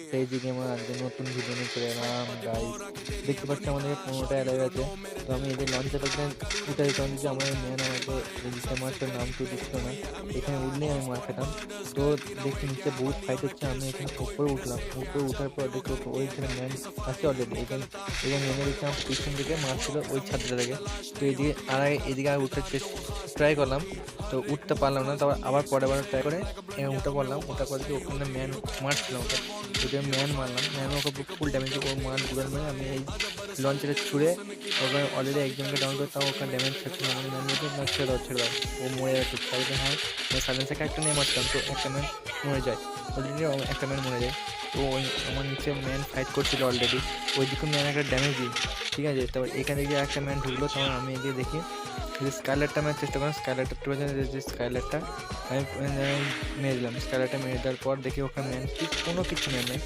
সেই দিকে আমার আজকে নতুন ভিডিও নিয়ে চলে এলাম গাইস। দেখতে পাচ্ছি আমাদের 15টা অ্যালাইভ আছে। তো আমি এই যে লঞ্চারটা উঠে যেতাম, যে আমার ম্যান আমাকে রেজিস্টার মারছিল, নাম তো দিচ্ছিল না, এখানে উঠলেই আমি মার খেতাম। তো দেখছি নিচে বহুত ফাইট হচ্ছে, আমি এখানে উপরে উঠলাম, উপরে উঠার পর দেখি ওইখানে ম্যান আছে অলরেডি। এখানে নেমে দেখলাম পিছন দিকে মারছিল ওই ছাদটা থেকে। তো এদিকে আর উঠতে ট্রাই করলাম, তো উঠতে পারলাম না। তারপর আবার পরের বার ট্রাই করে উঠে পড়লাম। ওঠার পর ওখানে ম্যান মারছিল ওকে, ওকে ম্যান মারলাম। ম্যান ওকে ফুল ড্যামেজ ও মার গুড়ার মেরে আমি এই লঞ্চারে ছুঁড়ে ওখানে অলরেডি একজনকে ডাউন করে, তাও ওখানে ড্যামেজ থাকছিল। আমাদের ম্যান বলছে না ছেড়ে দাও ছেড়ে দাও, ও মরে যাচ্ছে। তারপরে হ্যাঁ, সাইলেন্সারকে একটা নিয়ে মারতাম, তো একটা ম্যান মরে যায় অলরেডি, একটা ম্যান মরে যায়। তো ওই আমার নিচে ম্যান ফাইট করছিল অলরেডি, ওইদিকে ম্যান একটা ড্যামেজ দিই, ঠিক আছে। তারপর এখানে গিয়ে একটা ম্যান ঢুকলো, তখন আমি এগিয়ে দেখি যে স্কাইলারটা মারার চেষ্টা করলাম। স্কাইলারটা যে স্কাইলারটা আমি মেরে দিলাম। স্কাইলারটা মেরে দেওয়ার পর দেখি ওখানে ম্যান কোনো কিছু নেই,